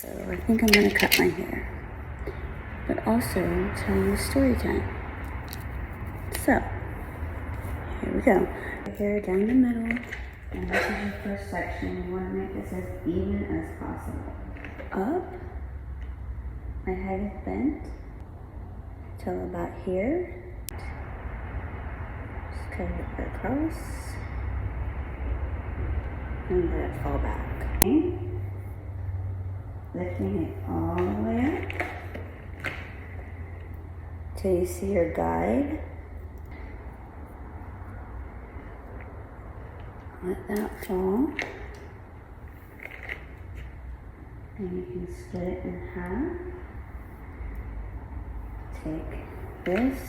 So I think I'm gonna cut my hair, but also tell you a story time. So, here we go. Hair down the middle, and this is the first section. We want to make this as even as possible. Up, my head is bent till about here. Just cut it across, and let it fall back. Okay? Lifting it all the way up till you see your guide. Let that fall. And you can split it in half. Take this.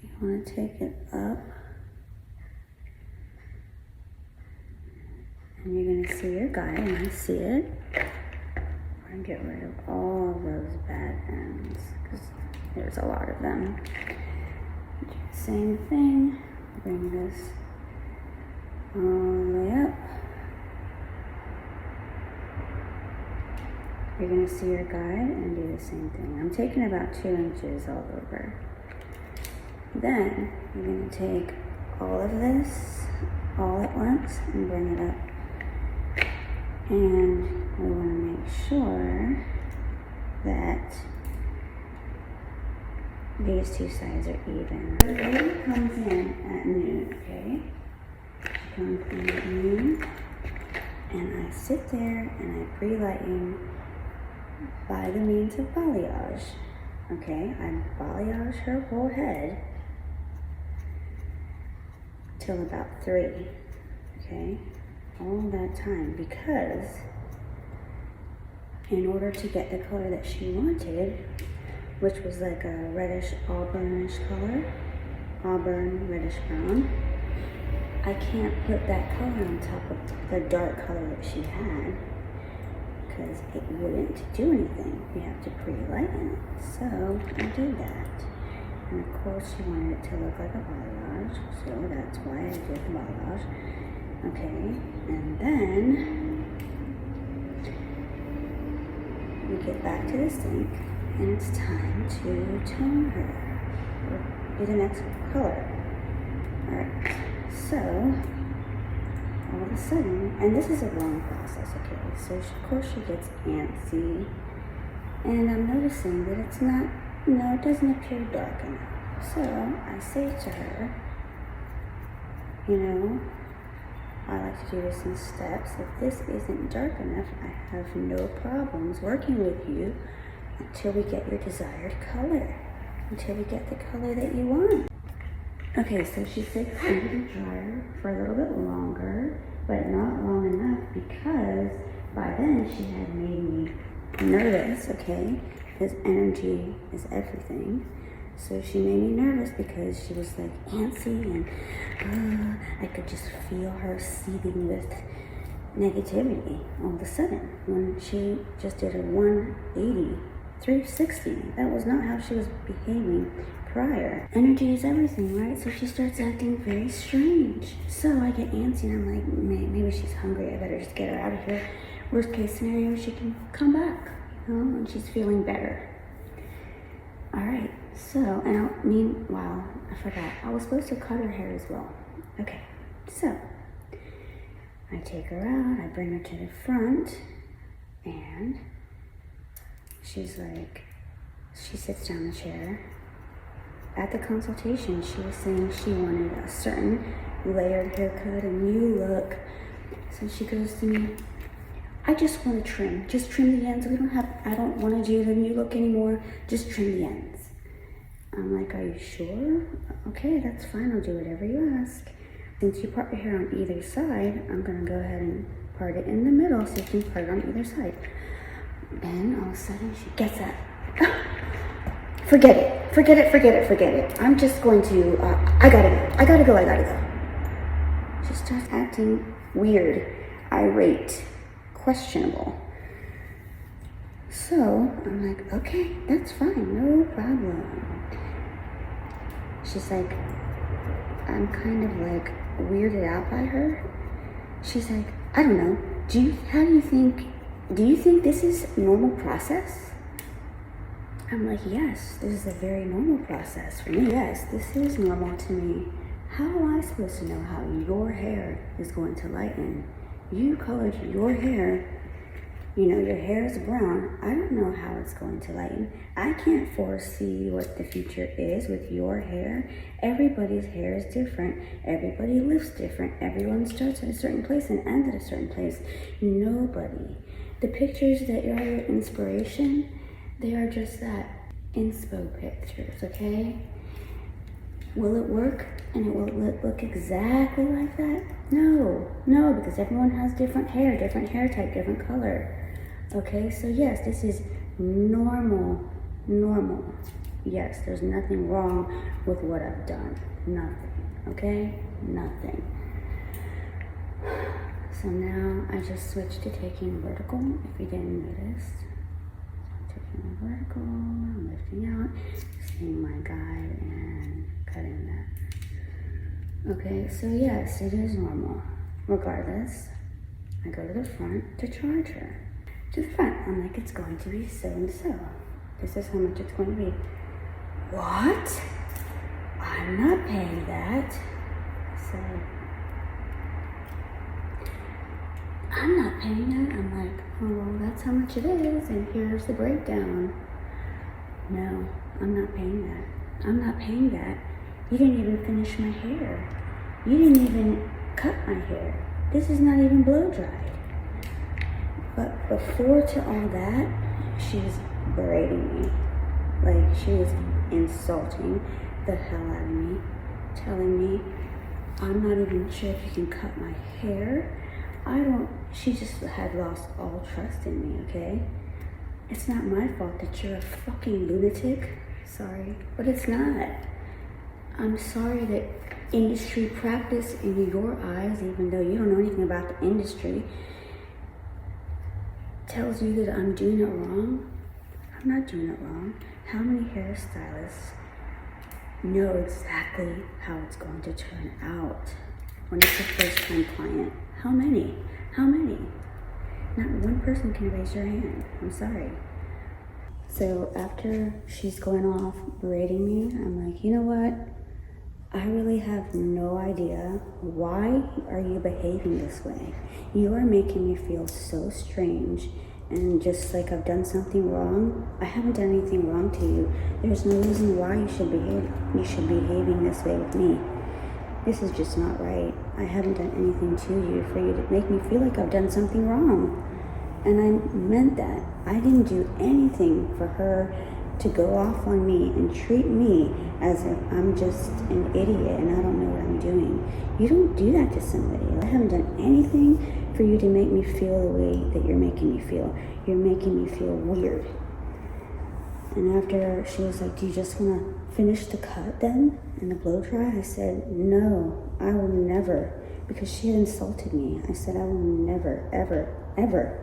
You want to take it up. And you're going to see your guide, and I see it. And get rid of all of those bad ends, because there's a lot of them. Do the same thing. Bring this all the way up. You're going to see your guide and do the same thing. I'm taking about 2 inches all over. Then you're going to take all of this all at once and bring it up. And we want to make sure that these two sides are even. The lady comes in at noon, okay? She comes in at noon, and I sit there and I pre-lighten by the means of balayage, okay? I balayage her whole head till about 3, okay? All that time, because in order to get the color that she wanted, which was like a reddish auburnish color, auburn reddish brown, I can't put that color on top of the dark color that she had because it wouldn't do anything. You have to pre-lighten it. So I did that. And of course she wanted it to look like a balayage, so that's why I did the balayage. Okay, and then we get back to the sink, and it's time to tone her, or do the next color. Alright, so all of a sudden, and this is a long process, okay, so of course she gets antsy, and I'm noticing that it's not, it doesn't appear dark enough. So I say to her, I like to do this in steps. If this isn't dark enough, I have no problems working with you until we get your desired color, until we get the color that you want. Okay, so she sits under the dryer for a little bit longer, but not long enough, because by then she had made me nervous, okay? Because energy is everything. So she made me nervous because she was like antsy, and I could just feel her seething with negativity all of a sudden when she just did a 180, 360. That was not how she was behaving prior. Energy is everything, right? So she starts acting very strange. So I get antsy and I'm like, maybe she's hungry. I better just get her out of here. Worst case scenario, she can come back, when she's feeling better. All right. So, and meanwhile, I forgot, I was supposed to cut her hair as well. Okay, so I take her out, I bring her to the front, and she's like, she sits down in the chair. At the consultation, she was saying she wanted a certain layered haircut, a new look. So she goes to me, I just want to trim, just trim the ends. I don't want to do the new look anymore, just trim the ends. I'm like, are you sure? Okay, that's fine, I'll do whatever you ask. Since you part your hair on either side, I'm gonna go ahead and part it in the middle so you can part it on either side. Then all of a sudden she gets up. Forget it. I'm just going to, I gotta go. She starts acting weird, irate, questionable. So I'm like, okay, that's fine, no problem. She's like, I'm kind of like weirded out by her. She's like, I don't know, how do you think do you think this is normal process? I'm like, yes, this is a very normal process for me. Yes, this is normal to me. How am I supposed to know how your hair is going to lighten? You colored your hair, you know, your hair is brown. I don't know how it's going to lighten. I can't foresee what the future is with your hair. Everybody's hair is different. Everybody lives different. Everyone starts at a certain place and ends at a certain place. Nobody. The pictures that are your inspiration, they are just that, inspo pictures, okay? Will it work and will it look exactly like that? No, because everyone has different hair type, different color. Okay, so yes, this is normal. Yes, there's nothing wrong with what I've done. Nothing, okay? Nothing. So now I just switched to taking vertical, if you didn't notice. Taking vertical, I'm lifting out, seeing my guide and cutting that. Okay, so yes, it is normal. Regardless, I go to the front to charge her. To the front, I'm like, it's going to be so and so. This is how much it's going to be. What? I'm not paying that. So, I'm not paying that. I'm like, oh, well, that's how much it is, and here's the breakdown. No, I'm not paying that. I'm not paying that. You didn't even finish my hair. You didn't even cut my hair. This is not even blow dried. But before to all that, she was berating me. Like, she was insulting the hell out of me, telling me, I'm not even sure if you can cut my hair. She just had lost all trust in me, okay? It's not my fault that you're a fucking lunatic. Sorry, but it's not. I'm sorry that industry practice in your eyes, even though you don't know anything about the industry, tells you that I'm doing it wrong. I'm not doing it wrong. How many hairstylists know exactly how it's going to turn out when it's a first-time client? How many? Not one person can raise their hand. I'm sorry. So after she's going off berating me, I'm like, you know what? I really have no idea. Why are you behaving this way? You are making me feel so strange, and just like I've done something wrong. I haven't done anything wrong to you. There's no reason why you should be behaving this way with me. This is just not right. I haven't done anything to you for you to make me feel like I've done something wrong. And I meant that. I didn't do anything for her to go off on me and treat me as if I'm just an idiot and I don't know what I'm doing. You don't do that to somebody. I haven't done anything for you to make me feel the way that you're making me feel. You're making me feel weird. And after she was like, do you just want to finish the cut then and the blow dry? I said, no, I will never, because she had insulted me. I said, I will never, ever, ever.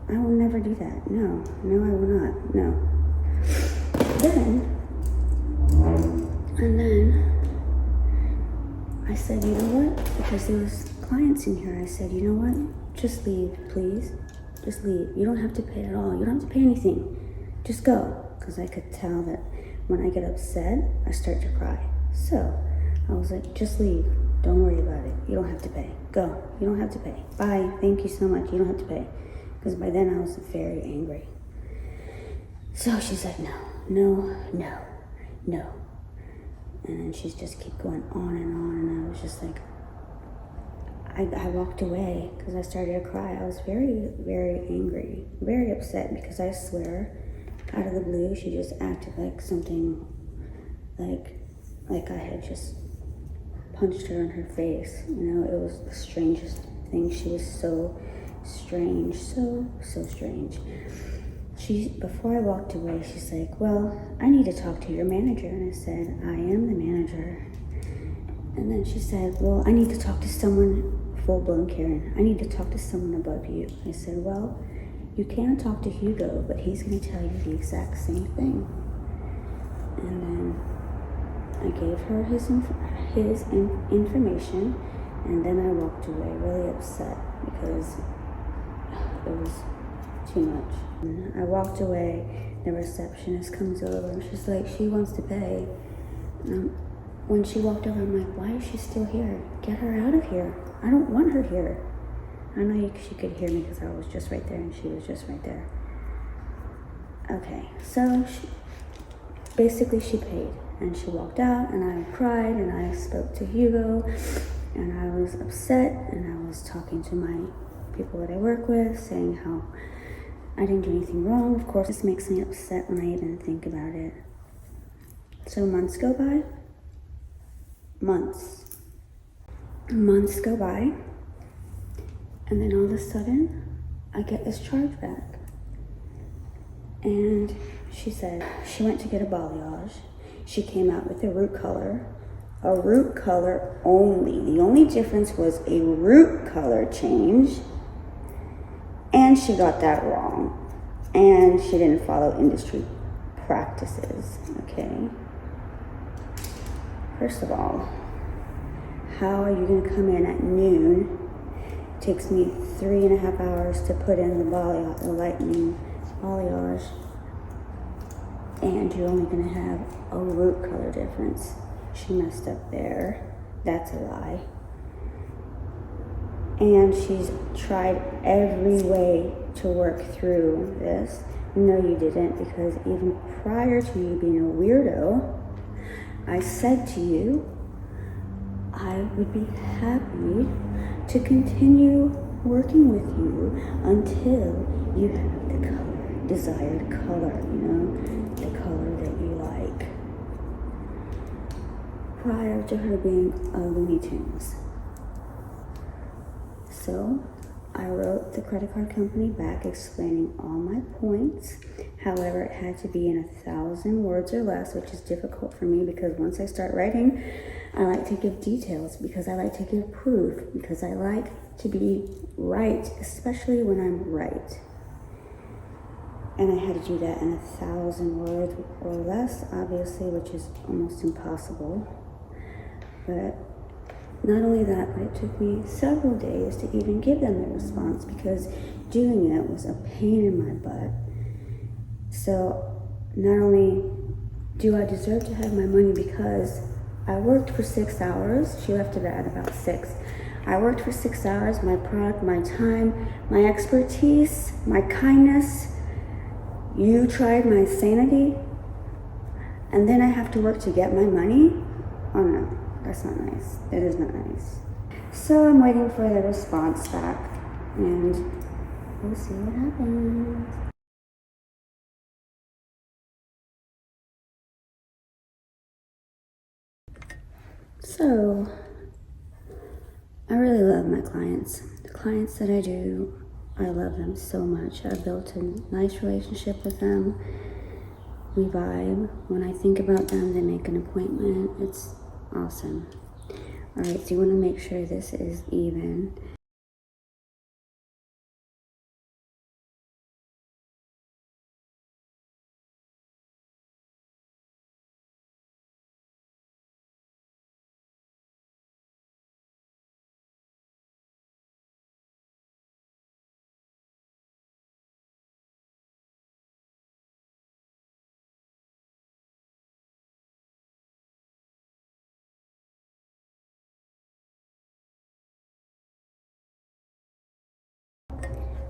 I will never do that. No, I will not. No. And then I said, you know what? Because there was clients in here, I said, you know what? Just leave, please. Just leave. You don't have to pay at all. You don't have to pay anything. Just go. Because I could tell that when I get upset, I start to cry. So I was like, just leave. Don't worry about it. You don't have to pay. Go. You don't have to pay. Bye. Thank you so much. You don't have to pay. Because by then I was very angry. So she's like, no. And then she's just keep going on, and I was just like, I walked away because I started to cry. I was very, very angry, very upset, because I swear, out of the blue, she just acted like something, like I had just punched her in her face. You know, it was the strangest thing. She was so strange, so strange. Before I walked away, she's like, well, I need to talk to your manager. And I said, I am the manager. And then she said, well, I need to talk to someone, full-blown Karen. I need to talk to someone above you. I said, well, you can talk to Hugo, but he's going to tell you the exact same thing. And then I gave her his information, and then I walked away really upset, because it was too much. And I walked away. The receptionist comes over and she's like, she wants to pay. When she walked over, I'm like, why is she still here? Get her out of here. I don't want her here. I know she could hear me because I was just right there and she was just right there. Okay, so basically she paid and she walked out and I cried and I spoke to Hugo and I was upset and I was talking to my people that I work with saying how I didn't do anything wrong. Of course, this makes me upset when I even think about it. So months go by. Months go by. And then all of a sudden, I get this charge back. And she said she went to get a balayage. She came out with a root color only. The only difference was a root color change. And she got that wrong. And she didn't follow industry practices, okay? First of all, how are you gonna come in at noon? Takes me 3.5 hours to put in the lightning balayage, and you're only gonna have a root color difference. She messed up there. That's a lie. And she's tried every way to work through this. No, you didn't, because even prior to you being a weirdo, I said to you, I would be happy to continue working with you until you have the desired color, the color that you like. Prior to her being a Looney Tunes. So I wrote the credit card company back explaining all my points. However, it had to be in 1,000 words or less, which is difficult for me because once I start writing, I like to give details because I like to give proof because I like to be right, especially when I'm right. And I had to do that in 1,000 words or less, obviously, which is almost impossible. But not only that, but it took me several days to even give them the response because doing it was a pain in my butt. So not only do I deserve to have my money because I worked for 6 hours, she left it at about 6. I worked for 6 hours, my product, my time, my expertise, my kindness. You tried my sanity, and then I have to work to get my money? Oh no. That's not nice. That is not nice. So I'm waiting for the response back and we'll see what happens. So I really love my clients. The clients that I do, I love them so much. I've built a nice relationship with them. We vibe. When I think about them, they make an appointment. It's awesome. All right, so you want to make sure this is even.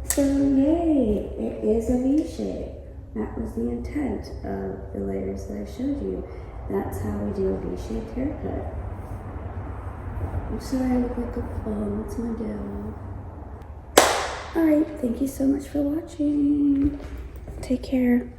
So yay, it is a V shape. That was the intent of the layers that I showed you. That's how we do a V-shaped haircut. I'm sorry I look like a phone, what's my deal? Alright, thank you so much for watching. Take care.